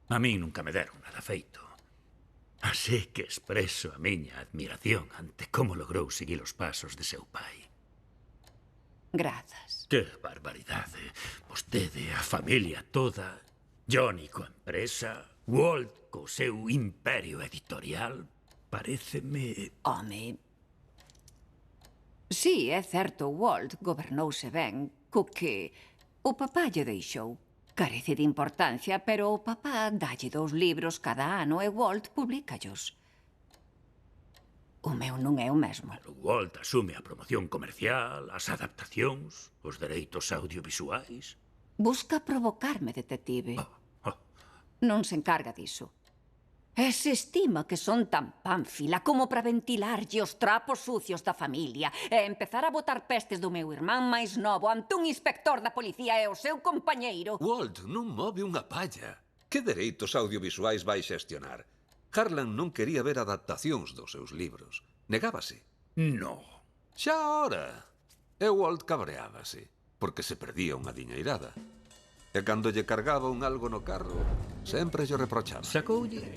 A mí nunca me deron nada feito. Así que expreso a miña admiración ante como logrou seguir os pasos de seu pai. Grazas. Que barbaridade. Vostede, a familia toda, Johnny coa empresa, Walt co seu imperio editorial, paréceme... Home... Sí, é certo, Walt gobernouse ben, co que o papá lle deixou. Carece de importancia, pero o papá dalle 2 libros cada ano e Walt publícallos. O meu non é o mesmo. Pero Walt asume a promoción comercial, as adaptacións, os dereitos audiovisuais. Busca provocarme, detective. Non se encarga diso. E se estima que son tan pánfila como para ventilarlle os trapos sucios da familia e empezar a botar pestes do meu irmán máis novo ante un inspector da policía e o seu compañeiro. Walt non move unha palla. Que dereitos audiovisuais vai xestionar? Harlan non quería ver adaptacións dos seus libros. Negábase. No. Xa ora. E Walt cabreábase, porque se perdía unha diñeirada. E cando lle cargaba un algo no carro, sempre lle reprochaba. Sacoulle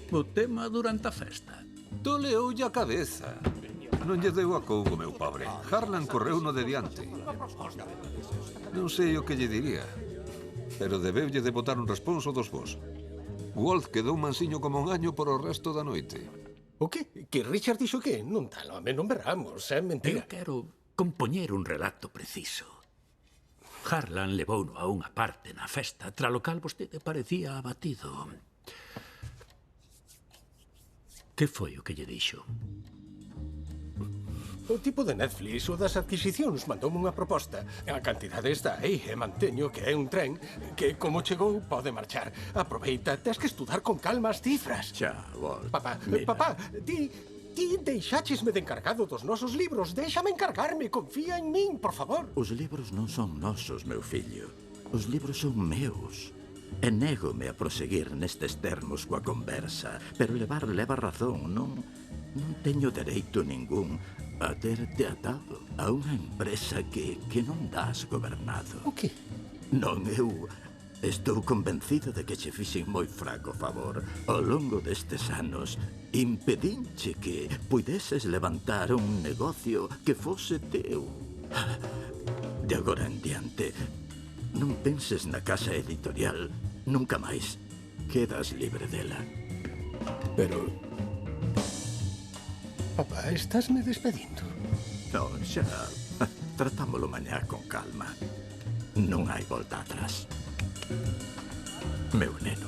o tema durante a festa. Toleoulle a cabeza. Non lle deu a cougo, meu pobre. Harlan correu no de diante. Non sei o que lle diría, pero debeulle de botar un responso dos vos. Walt quedou mansiño como un año por o resto da noite. O que? Que Richard dixo que? Non tal, home, non berramos, é mentira. Eu quero compoñer un relato preciso. Harlan levouno a unha parte na festa, tralo cal vostede parecía abatido. Que foi o que lle dixo? O tipo de Netflix ou das adquisicións mandoume unha proposta. A cantidade está aí e manteño que é un tren que, como chegou, pode marchar. Aproveita, tes que estudar con calma as cifras. Xa, Walt. Papá, mira. papá, ti deixáchesme de encargado dos nosos libros. Déxame encargarme, confía en min, por favor. Os libros non son nosos, meu fillo. Os libros son meus. E négome a proseguir nestes termos coa conversa. Pero leva razón, non teño dereito ningún a terte atado a unha empresa que non das gobernado. O que? Non, eu estou convencido de que che fixen moi fraco favor. Ao longo destes anos, impedinche que puideses levantar un negocio que fose teu. De agora en diante, non penses na casa editorial. Nunca máis. Quedas libre dela. Pero... Papá, estásme despedindo? Non, xa... Tratámolo mañá con calma. Non hai volta atrás. Meu neno.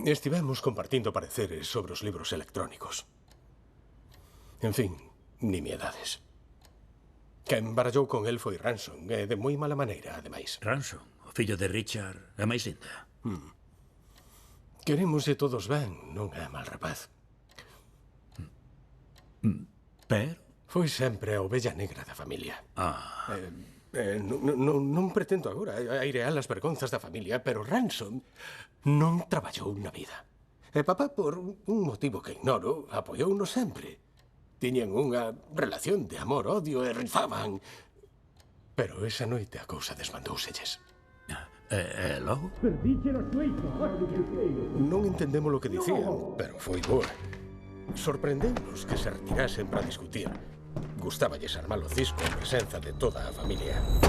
Estivemos compartindo pareceres sobre os libros electrónicos. En fin, nimiedades. Quen barallou con el foi Ransom, e de moi mala maneira, ademais. Ransom, o fillo de Richard, a máis linda. Querémoslle todos ben, non é mal rapaz. Pero? Foi sempre a ovella negra da familia. Non pretendo agora airear as vergonzas da familia, pero Ransom non traballou na vida. E papá, por un motivo que ignoro, apoiouno sempre. Tiñan unha relación de amor-odio e rifaban. Pero esa noite a cousa desmandóuselles. E logo? Non entendemos o que dicían, pero foi boa. Sorprendeunos que se retirasen para discutir. Gustáballes armar o cisco en presenza de toda a familia.